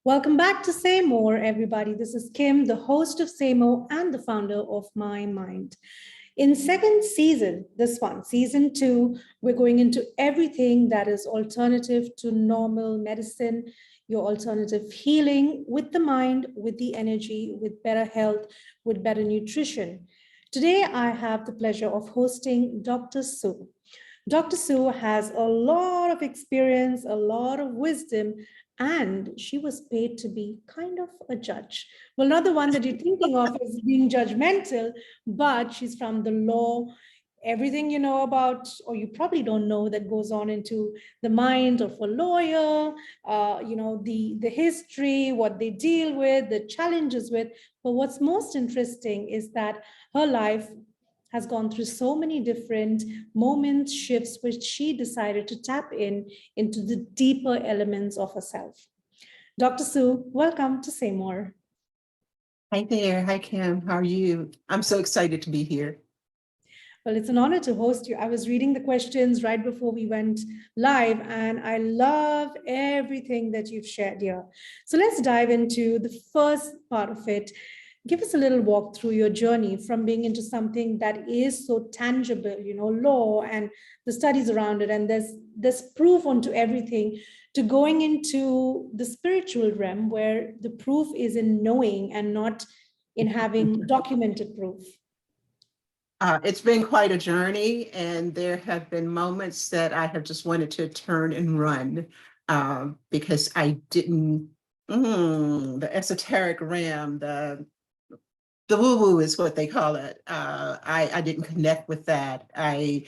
Welcome back to Saymore, everybody. This is Kim, the host of Saymore and the founder of MIE MIND. In second season, this one, season 2, we're going into everything that is alternative to normal medicine, your alternative healing with the mind, with the energy, with better health, with better nutrition. Today, I have the pleasure of hosting DrSue. DrSue has a lot of experience, a lot of wisdom, and she was paid to be kind of a judge. Well, not the one that you're thinking of as being judgmental, but she's from the law. Everything you know about, or you probably don't know, that goes on into the mind of a lawyer, the history, what they deal with, the challenges with. But what's most interesting is that her life has gone through so many different moments, shifts, which she decided to tap into the deeper elements of herself. DrSue, welcome to Saymore. Hi there. Hi, Kim. How are you? I'm so excited to be here. Well, it's an honor to host you. I was reading the questions right before we went live, and I love everything that you've shared here. So let's dive into the first part of it. Give us a little walk through your journey from being into something that is so tangible, law and the studies around it, and there's proof onto everything, to going into the spiritual realm where the proof is in knowing and not in having documented proof. It's been quite a journey, and there have been moments that I have just wanted to turn and run because I didn't, the esoteric realm, the woo-woo is what they call it. I didn't connect with that. I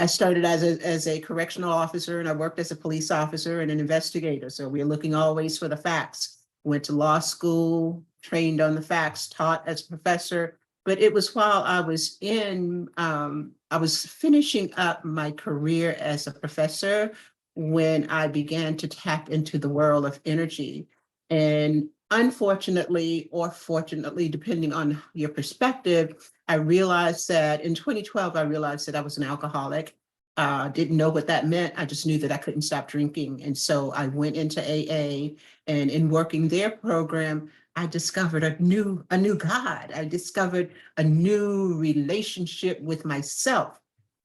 started as a correctional officer, and I worked as a police officer and an investigator. So we're looking always for the facts. Went to law school, trained on the facts, taught as a professor. But it was while I was I was finishing up my career as a professor when I began to tap into the world of energy. And unfortunately, or fortunately, depending on your perspective, I realized that in 2012, I realized that I was an alcoholic. Didn't know what that meant. I just knew that I couldn't stop drinking. And so I went into AA, and in working their program, I discovered a new God. I discovered a new relationship with myself.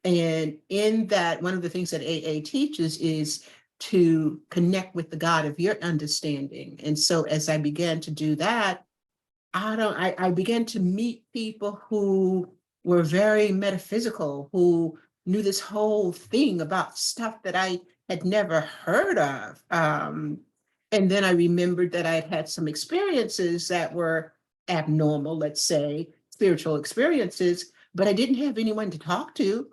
And in that, one of the things that AA teaches is to connect with the God of your understanding. And so as I began to do that, I began to meet people who were very metaphysical, who knew this whole thing about stuff that I had never heard of. And then I remembered that I had had some experiences that were abnormal, let's say, spiritual experiences, but I didn't have anyone to talk to.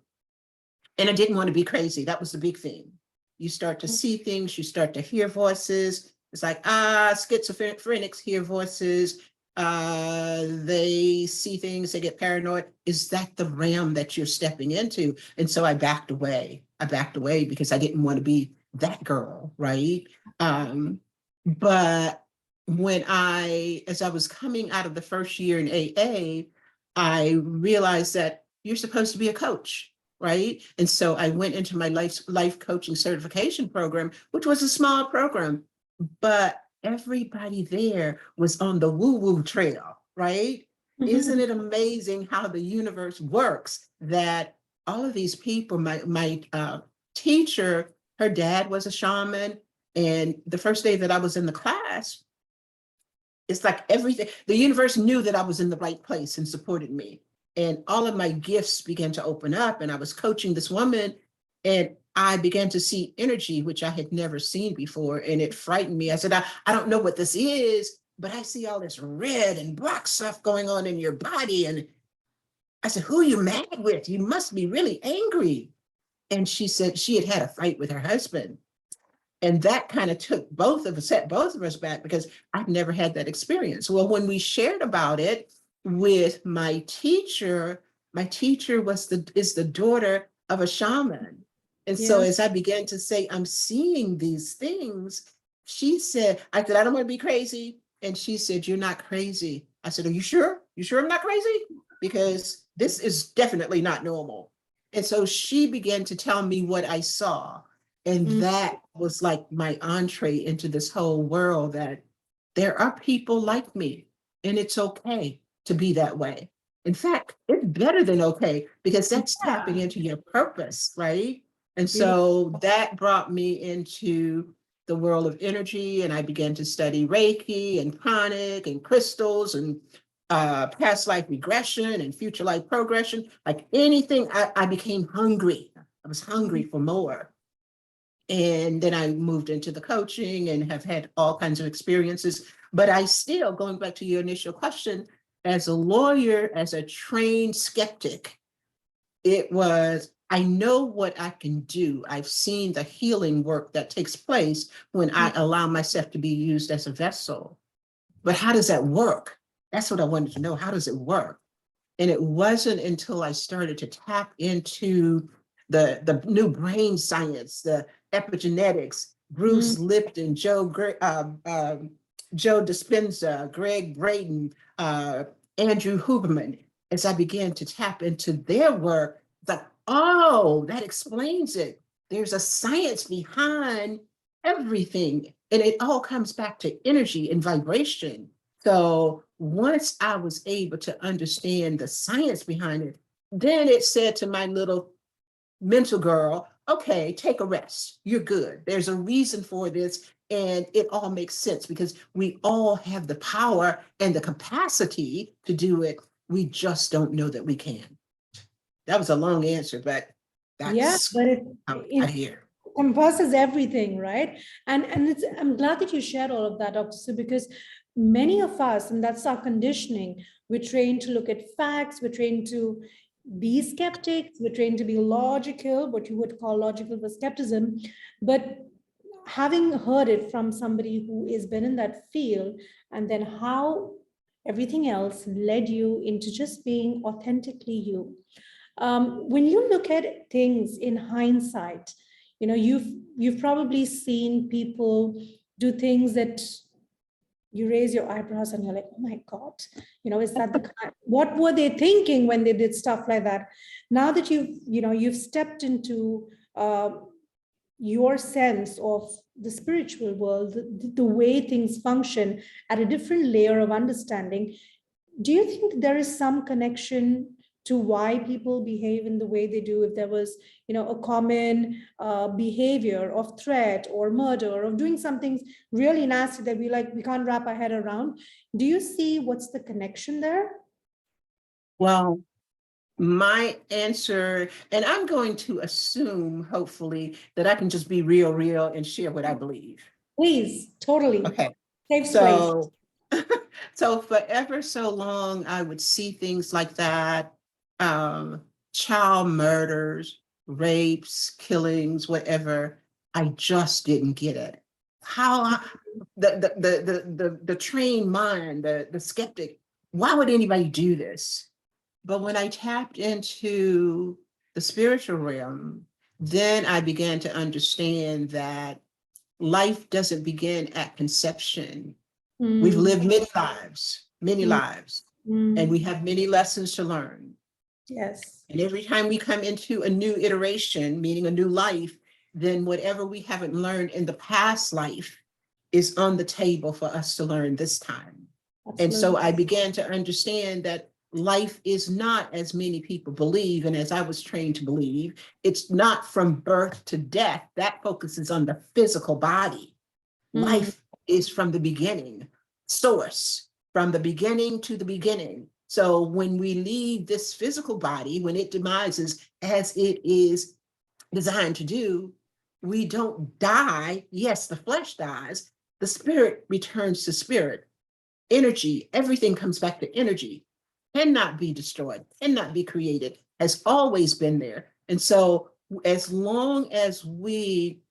And I didn't want to be crazy. That was the big thing. You start to see things, you start to hear voices. It's like, schizophrenics hear voices. They see things, they get paranoid. Is that the realm that you're stepping into? And so I backed away. Because I didn't want to be that girl, right? But as I was coming out of the first year in AA, I realized that you're supposed to be a coach, right? And so I went into my life coaching certification program, which was a small program, but everybody there was on the woo-woo trail, right? Mm-hmm. Isn't it amazing how the universe works, that all of these people, my teacher, her dad was a shaman. And the first day that I was in the class, it's like everything, the universe knew that I was in the right place and supported me. And all of my gifts began to open up, and I was coaching this woman, and I began to see energy, which I had never seen before. And it frightened me. I said, I don't know what this is, but I see all this red and black stuff going on in your body. And I said, who are you mad with? You must be really angry. And she said she had had a fight with her husband. And that kind of set both of us back, because I've never had that experience. Well, when we shared about it with my teacher is the daughter of a shaman. And so as I began to say, I'm seeing these things, I said, I don't want to be crazy. And she said, you're not crazy. I said, are you sure? You sure I'm not crazy? Because this is definitely not normal. And so she began to tell me what I saw. And Mm. that was like my entree into this whole world, that there are people like me, and it's okay to be that way. In fact, it's better than okay, because that's tapping Yeah, into your purpose, right? And beautiful. so that brought me into the world of energy, and I began to study Reiki and pranic and crystals and past life regression and future life progression. Like anything, I became hungry. I was hungry for more. And then I moved into the coaching and have had all kinds of experiences. But I still, going back to your initial question, as a lawyer, as a trained skeptic, it was, I know what I can do. I've seen the healing work that takes place when I allow myself to be used as a vessel. But how does that work? That's what I wanted to know. How does it work? And it wasn't until I started to tap into the new brain science, the epigenetics, Mm. Bruce Lipton, Joe Dispenza, Greg Braden, Andrew Huberman, as I began to tap into their work, like, oh, that explains it. There's a science behind everything. And it all comes back to energy and vibration. So once I was able to understand the science behind it, then it said to my little mental girl, okay, take a rest. You're good. There's a reason for this. And it all makes sense because we all have the power and the capacity to do it. We just don't know that we can. That was a long answer, but Yeah, that's but how I it hear. encompasses everything, right? And it's, I'm glad that you shared all of that, Dr. Sue, because many of us, and that's our conditioning, we're trained to look at facts, we're trained to be skeptics, we're trained to be logical, what you would call logical for skepticism. But having heard it from somebody who has been in that field, and then how everything else led you into just being authentically you. When you look at things in hindsight, you know, you've probably seen people do things that you raise your eyebrows and you're like, oh my God, you know, is that the kind, what were they thinking when they did stuff like that? Now that you've stepped into your sense of the spiritual world, the way things function at a different layer of understanding, do you think there is some connection to why people behave in the way they do? If there was, you know, a common behavior of threat or murder or of doing something really nasty that we can't wrap our head around, do you see what's the connection there? Well, my answer, and I'm going to assume, hopefully, that I can just be real, and share what I believe. Please, totally. Okay. Safe space. So, so for ever so long, I would see things like that, um, child murders, rapes, killings, whatever. I just didn't get it. How the trained mind, the skeptic, why would anybody do this? But when I tapped into the spiritual realm, then I began to understand that life doesn't begin at conception. We've Mm, lived many mm, lives, and we mm. have many lessons to learn. Yes. And every time we come into a new iteration, meaning a new life, then whatever we haven't learned in the past life is on the table for us to learn this time. And so Absolutely. I began to understand that life is not as many people believe, and as I was trained to believe, it's not from birth to death. That focuses on the physical body. Mm, Life is from the beginning, source, from the beginning to the beginning. So when we leave this physical body, when it demises as it is designed to do, we don't die. Yes, the flesh dies, the spirit returns to spirit. Energy, everything comes back to energy, cannot be destroyed, cannot be created, has always been there. And so as long as we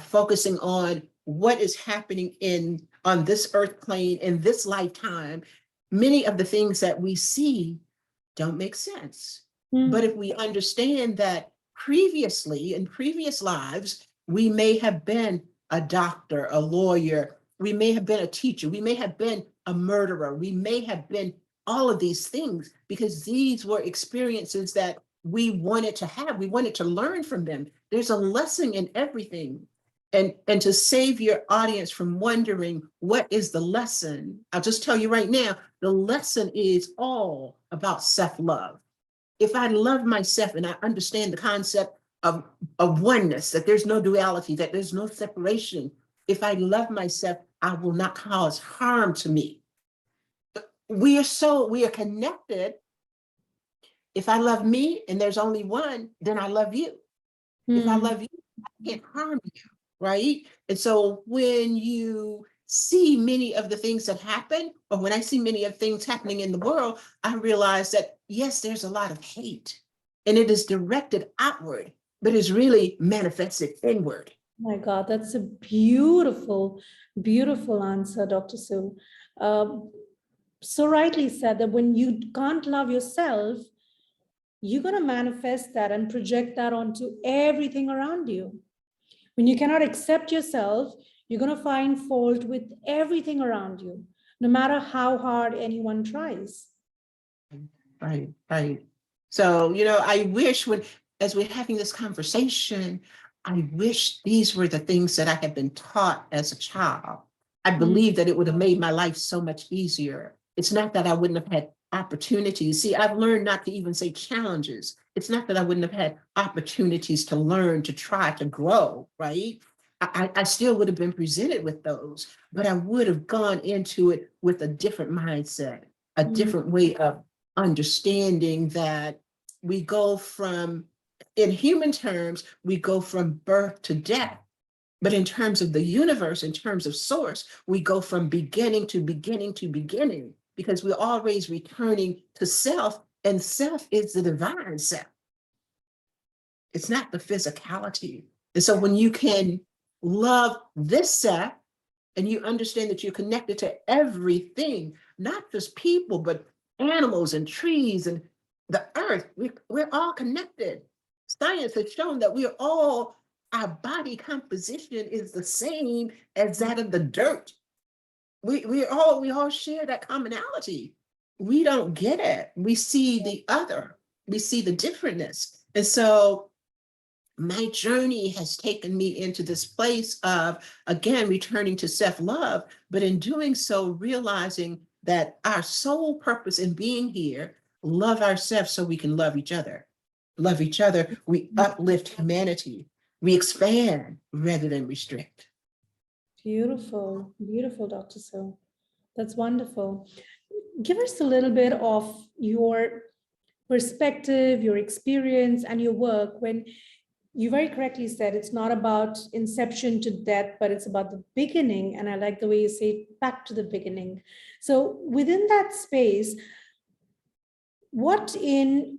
focusing on what is happening on this earth plane in this lifetime, many of the things that we see don't make sense. But mm, if we understand that previously, in previous lives, we may have been a doctor, a lawyer, we may have been a teacher, we may have been a murderer, we may have been all of these things, because these were experiences that we wanted to have, we wanted to learn from them. there's a lesson in everything. And to save your audience from wondering what is the lesson, I'll just tell you right now, the lesson is all about self-love. If I love myself and I understand the concept of oneness, that there's no duality, that there's no separation, if I love myself, I will not cause harm to me. We are connected. If I love me and there's only one, then I love you. If I love you, I can't harm you, right? And so when you see many of the things that happen, or when I see many of things happening in the world, I realize that, yes, there's a lot of hate and it is directed outward, but is really manifested inward. My God, that's a beautiful, beautiful answer, DrSue. So rightly said that when you can't love yourself, you're going to manifest that and project that onto everything around you. When you cannot accept yourself, you're going to find fault with everything around you, no matter how hard anyone tries. Right, right. So, I wish as we're having this conversation, I wish these were the things that I had been taught as a child. I believe that it would have made my life so much easier. It's not that I wouldn't have had opportunities. See, I've learned not to even say challenges. It's not that I wouldn't have had opportunities to learn, to try, to grow, right? I still would have been presented with those, but I would have gone into it with a different mindset, a different way of understanding that we go from, in human terms, we go from birth to death. But in terms of the universe, in terms of source, we go from beginning to beginning to beginning, because we're always returning to self, and self is the divine self. It's not the physicality. And so when you can love this self, and you understand that you're connected to everything, not just people, but animals and trees and the earth, we're all connected. Science has shown that our body composition is the same as that of the dirt. We all share that commonality. We don't get it. We see the other. We see the differentness. And so my journey has taken me into this place of, again, returning to self-love, but in doing so, realizing that our sole purpose in being here, love ourselves so we can love each other. Love each other, we uplift humanity. We expand rather than restrict. Beautiful, beautiful, DrSue. That's wonderful. Give us a little bit of your perspective, your experience, and your work when you very correctly said it's not about inception to death, but it's about the beginning. And I like the way you say back to the beginning. So within that space, what in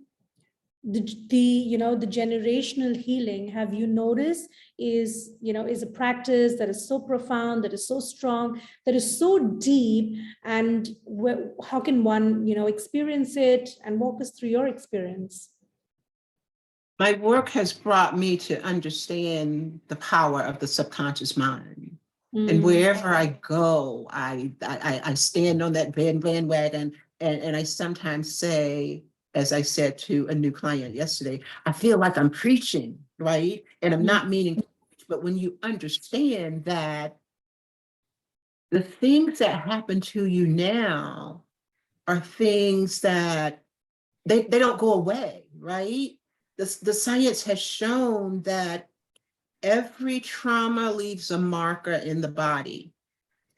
the generational healing have you noticed is a practice that is so profound, that is so strong, that is so deep, and how can one experience it, and walk us through your experience? My work has brought me to understand the power of the subconscious mind. And wherever I go, I stand on that bandwagon, and I sometimes say, as I said to a new client yesterday, I feel like I'm preaching, right? And I'm not meaning to preach, but when you understand that the things that happen to you now are things that they don't go away, right? The science has shown that every trauma leaves a marker in the body,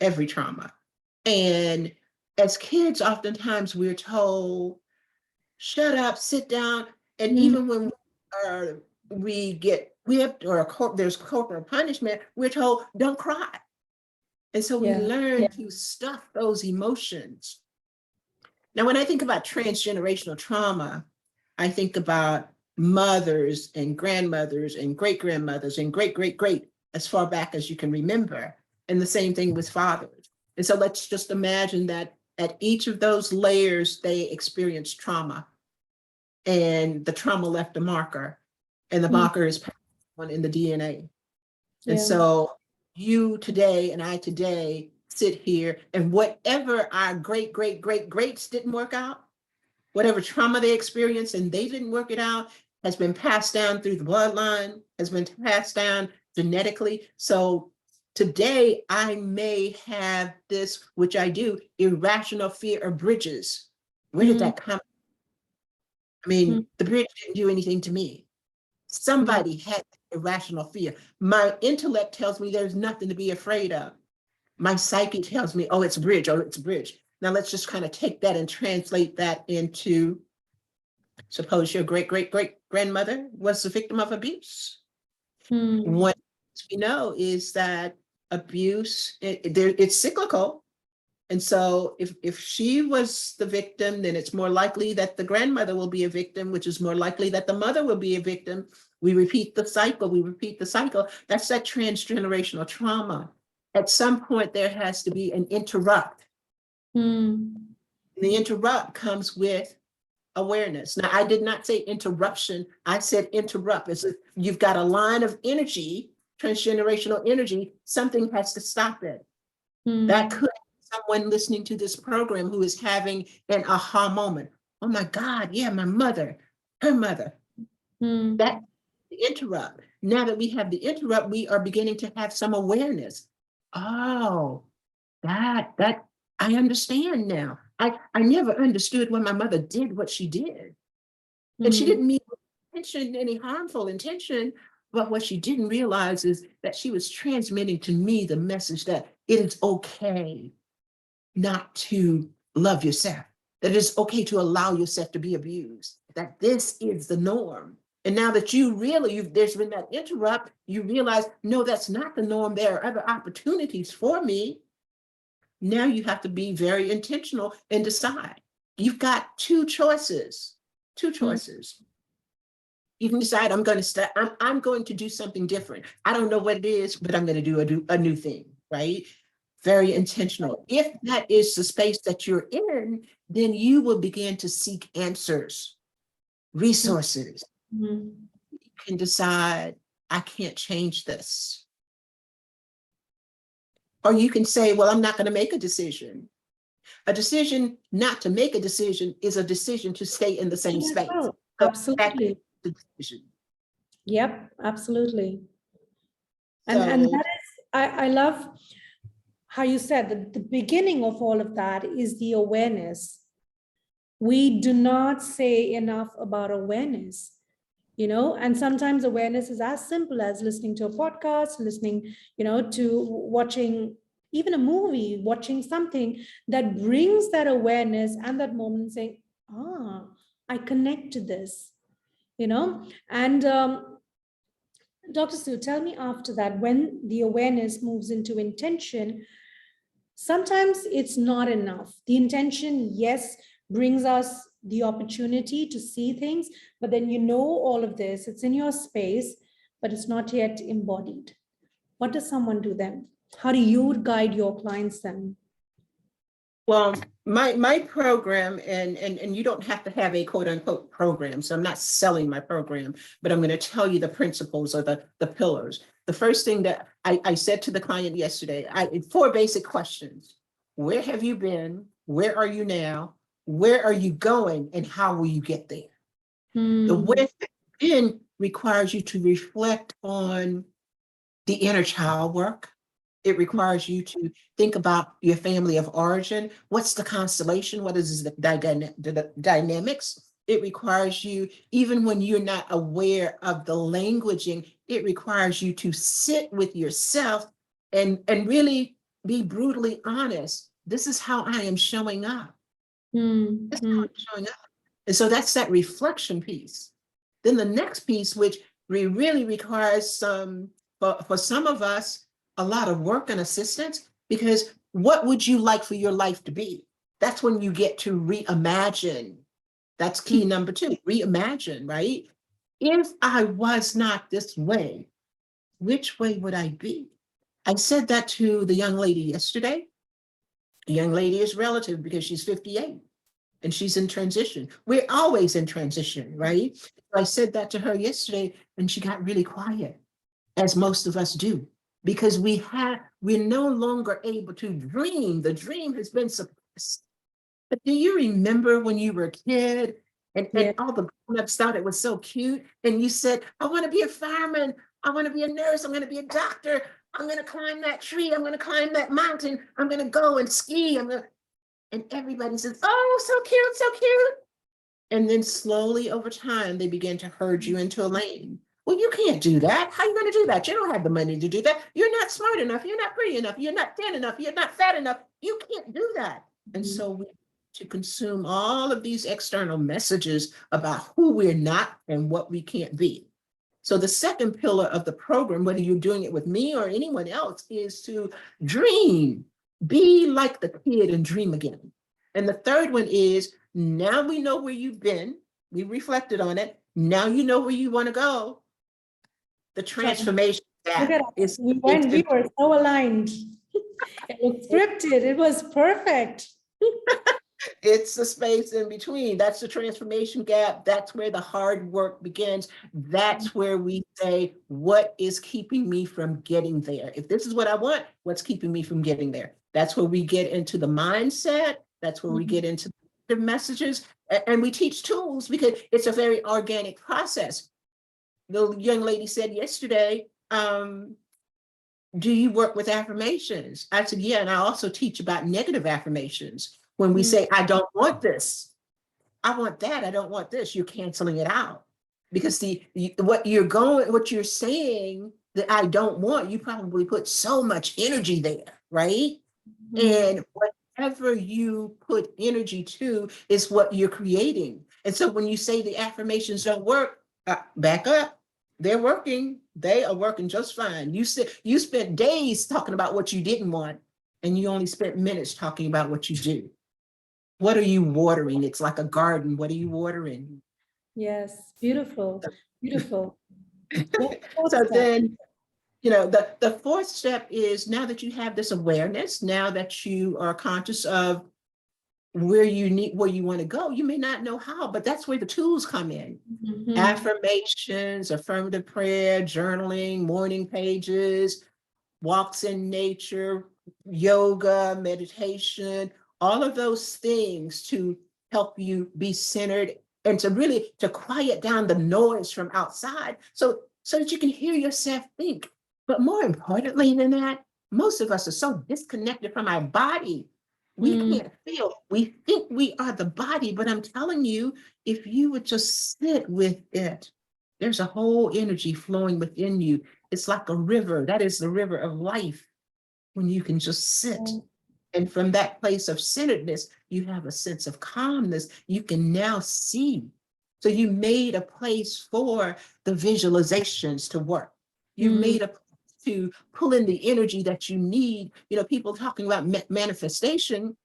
every trauma. And as kids, oftentimes we're told, shut up, sit down. And even when we get whipped or there's corporal punishment, we're told, don't cry. And so we learn to stuff those emotions. Now, when I think about transgenerational trauma, I think about mothers and grandmothers and great-grandmothers and great, as far back as you can remember. And the same thing with fathers. And so let's just imagine that at each of those layers, they experienced trauma. And the trauma left a marker, and the marker is passed on in the DNA. And so you today and I today sit here, and whatever our greats didn't work out, whatever trauma they experienced and they didn't work it out, has been passed down through the bloodline, has been passed down genetically. So today I may have this, which I do, irrational fear of bridges. Where did that come? I mean, the bridge didn't do anything to me. Somebody had irrational fear. My intellect tells me there's nothing to be afraid of. My psyche tells me, oh, it's a bridge, oh, it's a bridge. Now let's just kind of take that and translate that into, suppose your great-great-great-grandmother was a victim of abuse. What we know is that abuse, it's cyclical. And so if she was the victim, then it's more likely that the grandmother will be a victim, which is more likely that the mother will be a victim. We repeat the cycle, we repeat the cycle. That's that transgenerational trauma. At some point, there has to be an interrupt. The interrupt comes with awareness. Now, I did not say interruption. I said interrupt. It's if you've got a line of energy, transgenerational energy, something has to stop it. That could be someone listening to this program who is having an aha moment. Oh my God, yeah, my mother, her mother. That the interrupt. Now that we have the interrupt, we are beginning to have some awareness. Oh, that I understand now. I never understood when my mother did what she did. And she didn't mean intention, any harmful intention, but what she didn't realize is that she was transmitting to me the message that it is okay not to love yourself, that it's okay to allow yourself to be abused, that this is the norm. And now that you really, there's been that interrupt, you realize, no, that's not the norm. There are other opportunities for me. Now you have to be very intentional and decide. You've got two choices. You can decide, I'm going to start, I'm going to do something different. I don't know what it is, but I'm going to do a new thing, right? Very intentional. If that is the space that you're in, then you will begin to seek answers, resources. You can decide, I can't change this. Or you can say, well, I'm not going to make a decision. A decision not to make a decision is a decision to stay in the same space. Well, So absolutely. the decision. Yep, absolutely. And So, that is, I love how you said that the beginning of all of that is the awareness. We do not say enough about awareness, and sometimes awareness is as simple as listening to a podcast, listening, to watching even a movie, watching something that brings that awareness and that moment saying, I connect to this, and DrSue, tell me after that, when the awareness moves into intention, sometimes it's not enough. The intention, yes, brings us the opportunity to see things, but then all of this, it's in your space, but it's not yet embodied. What does someone do then? How do you guide your clients then? well, my program, and you don't have to have a quote unquote program, so I'm not selling my program, but I'm going to tell you the principles or the pillars. The first thing that I said to the client yesterday, 4 basic questions. Where have you been? Where are you now? Where are you going? And how will you get there? The where then requires you to reflect on the inner child work. It requires you to think about your family of origin. What's the constellation? What is the dynamics? It requires you, even when you're not aware of the languaging, it requires you to sit with yourself and really be brutally honest. This is how I am showing up. This is how I'm showing up. And so that's that reflection piece. Then the next piece, which really requires some, for some of us, a lot of work and assistance, because what would you like for your life to be? That's when you get to reimagine. That's key number 2, reimagine, right? If I was not this way, which way would I be? I said that to the young lady yesterday. The young lady is relative because she's 58 and she's in transition. We're always in transition, right? I said that to her yesterday and she got really quiet, as most of us do, because we're no longer able to dream. The dream has been suppressed. But do you remember when you were a kid and all the grown-ups thought it was so cute? And you said, I want to be a fireman. I want to be a nurse. I'm going to be a doctor. I'm going to climb that tree. I'm going to climb that mountain. I'm going to go and ski. And everybody says, oh, so cute, so cute. And then slowly over time, they begin to herd you into a lane. Well, you can't do that. How are you going to do that? You don't have the money to do that. You're not smart enough. You're not pretty enough. You're not thin enough. You're not fat enough. You can't do that. And so we to consume all of these external messages about who we're not and what we can't be. So the second pillar of the program, whether you're doing it with me or anyone else, is to dream, be like the kid and dream again. And the third one is, now we know where you've been, we reflected on it, now you know where you want to go. The transformation Look at us. We were so aligned. It was scripted. It was perfect. It's the space in between. That's the transformation gap. That's where the hard work begins. That's where we say, what is keeping me from getting there? If this is what I want, what's keeping me from getting there? That's where we get into the mindset. That's where we get into the messages. And we teach tools because it's a very organic process. The young lady said yesterday, do you work with affirmations? I said, yeah, and I also teach about negative affirmations. When we say, I don't want this, I want that, I don't want this, you're canceling it out. Because what you're saying that I don't want, you probably put so much energy there, right? And whatever you put energy to is what you're creating. And so when you say the affirmations don't work, back up. They're working. They are working just fine. You spent days talking about what you didn't want, and you only spent minutes talking about what you do. What are you watering? It's like a garden. What are you watering? Yes, beautiful, beautiful. So then, the fourth step is, now that you have this awareness, now that you are conscious of where you want to go, you may not know how, but that's where the tools come in. Affirmations, affirmative prayer, journaling, morning pages, walks in nature, yoga, meditation, all of those things to help you be centered and to quiet down the noise from outside so that you can hear yourself think. But more importantly than that, most of us are so disconnected from our body. We can't feel. We think we are the body, but I'm telling you, if you would just sit with it, there's a whole energy flowing within you. It's like a river. That is the river of life. When you can just sit. And from that place of centeredness, you have a sense of calmness. You can now see. So you made a place for the visualizations to work. You made a place to pull in the energy that you need. People talking about manifestation.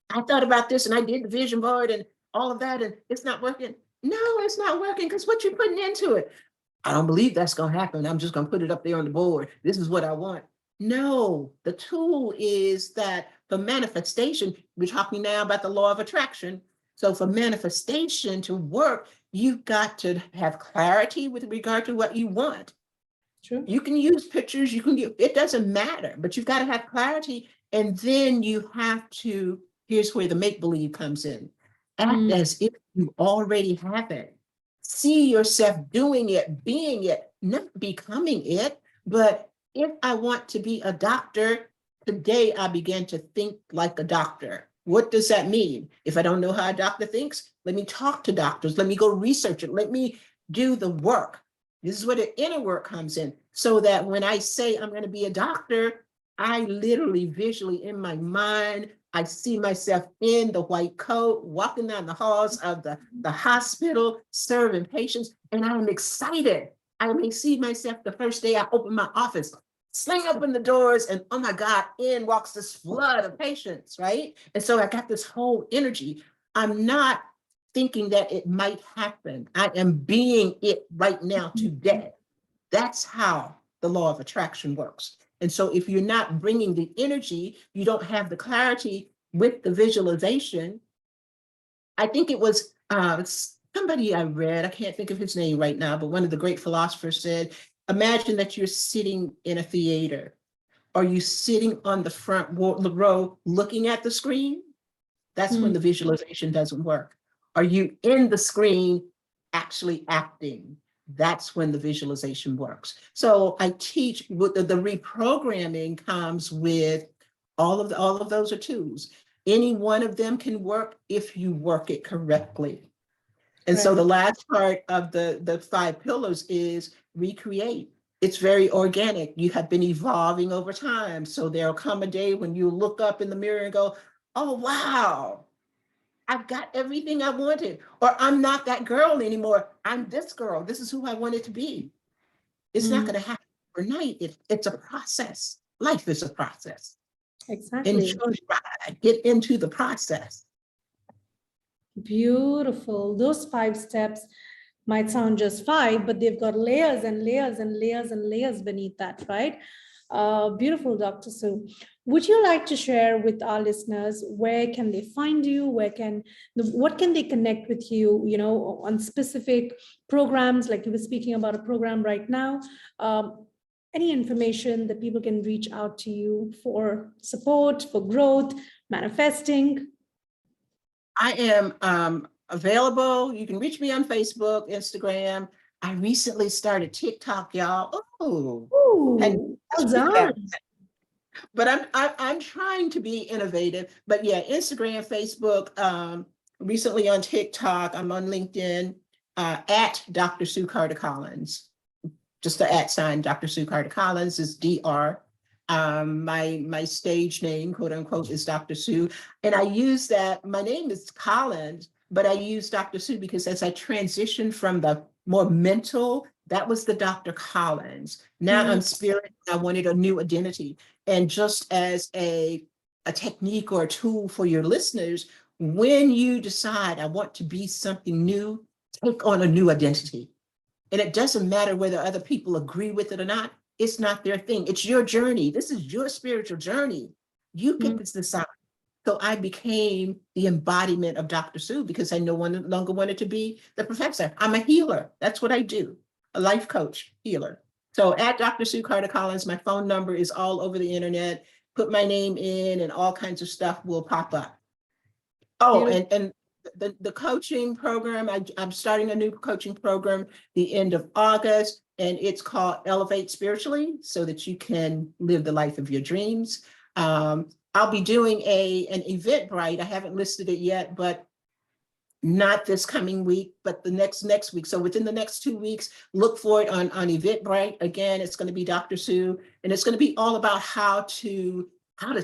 I thought about this and I did the vision board and all of that, and it's not working. No, it's not working because what you're putting into it. I don't believe that's going to happen. I'm just going to put it up there on the board. This is what I want. No, the tool is that for manifestation, we're talking now about the law of attraction. So for manifestation to work, you've got to have clarity with regard to what you want. True. You can use pictures, it doesn't matter, but you've got to have clarity. And then you have to, here's where the make-believe comes in. Act as if you already have it. See yourself doing it, being it, not becoming it. But if I want to be a doctor, today I began to think like a doctor. What does that mean? If I don't know how a doctor thinks, let me talk to doctors. Let me go research it. Let me do the work. This is where the inner work comes in. So that when I say I'm going to be a doctor, I literally visually in my mind, I see myself in the white coat, walking down the halls of the hospital, serving patients, and I'm excited. I may see myself the first day I open my office, sling open the doors, and oh my God, in walks this flood of patients, right? And so I got this whole energy. I'm not thinking that it might happen. I am being it right now today. That's how the law of attraction works. And so if you're not bringing the energy, you don't have the clarity with the visualization. I think it was somebody I read, I can't think of his name right now, but one of the great philosophers said, imagine that you're sitting in a theater. Are you sitting on the front row looking at the screen? That's when the visualization doesn't work. Are you in the screen actually acting? that's when the visualization works. So I teach with the reprogramming comes with all of those are tools. Any one of them can work if you work it correctly. And so the last part of the 5 pillars is recreate. It's very organic. You have been evolving over time. So there'll come a day when you look up in the mirror and go, oh, wow, I've got everything I wanted, or I'm not that girl anymore. I'm this girl. This is who I wanted to be. It's not going to happen overnight. It's a process. Life is a process. Exactly. Enjoy the ride. Get into the process. Beautiful. Those 5 steps might sound just 5, but they've got layers and layers and layers and layers beneath that, right? Beautiful, Dr. Sue. Would you like to share with our listeners where can they find you? What can they connect with you, on specific programs, like you were speaking about a program right now? Any information that people can reach out to you for support, for growth, manifesting? I am available. You can reach me on Facebook, Instagram. I recently started TikTok, y'all. Ooh, well done. But I'm trying to be innovative. But yeah, Instagram, Facebook, recently on TikTok, I'm on LinkedIn, at DrSue Carter Collins. Just the @ Dr. Sue Carter Collins is DR. My stage name, quote unquote, is Dr. Sue. And I use that, my name is Collins, but I use Dr. Sue because as I transitioned from the more mental, that was the Dr. Collins. Now I'm spirit, I wanted a new identity. And just as a technique or a tool for your listeners, when you decide I want to be something new, take on a new identity. And it doesn't matter whether other people agree with it or not. It's not their thing. It's your journey. This is your spiritual journey. You get to decide. So I became the embodiment of Dr. Sue because I no longer wanted to be the professor. I'm a healer. That's what I do. A life coach, healer. So at Dr. Sue Carter Collins, my phone number is all over the internet. Put my name in and all kinds of stuff will pop up. Oh, and the coaching program, I'm starting a new coaching program the end of August, and it's called Elevate Spiritually so that you can live the life of your dreams. I'll be doing an Eventbrite. I haven't listed it yet, but not this coming week, but the next week. So within the next 2 weeks, look for it on Eventbrite. Again, it's going to be Dr. Sue, and it's going to be all about how to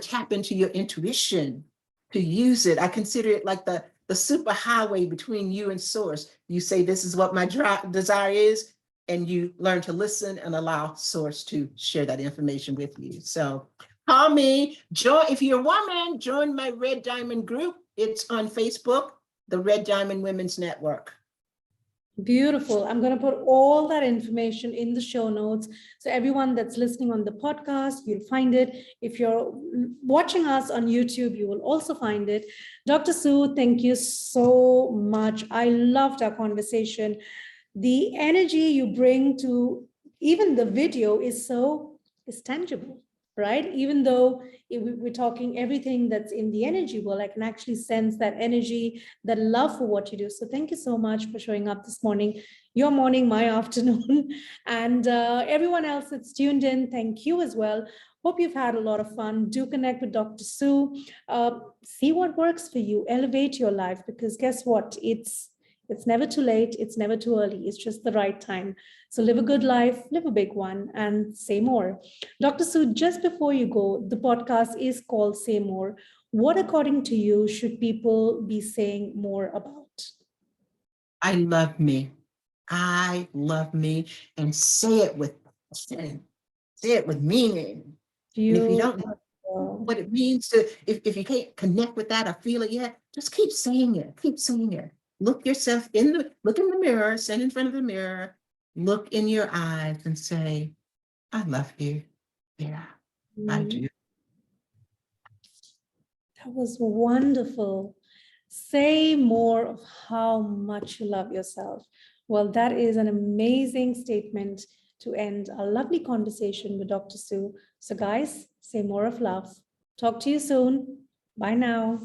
tap into your intuition, to use it. I consider it like the super highway between you and source. You say, this is what my desire is, and you learn to listen and allow source to share that information with you. So call me, if you're a woman, join my Red Diamond group. It's on Facebook, the Red Diamond Women's Network. Beautiful. I'm going to put all that information in the show notes. So everyone that's listening on the podcast, you'll find it. If you're watching us on YouTube, you will also find it. Dr. Sue, thank you so much. I loved our conversation. The energy you bring to even the video is tangible, right? Even though we're talking everything that's in the energy world, I can actually sense that energy, that love for what you do. So thank you so much for showing up this morning, your morning, my afternoon, and everyone else that's tuned in, thank you as well. Hope you've had a lot of fun. Do connect with Dr. Sue. See what works for you. Elevate your life, because guess what? It's never too late. It's never too early. It's just the right time. So live a good life, live a big one, and say more. Dr. Sue, just before you go, the podcast is called Say More. What, according to you, should people be saying more about? I love me. I love me, and say it with passion. Say it with meaning. And if you don't know what it means to, if you can't connect with that or feel it yet, just keep saying it. Keep saying it. Look yourself look in the mirror, stand in front of the mirror, look in your eyes and say, I love you. Yeah, I do. That was wonderful. Say more of how much you love yourself. Well, that is an amazing statement to end a lovely conversation with Dr. Sue. So guys, say more of love. Talk to you soon. Bye now.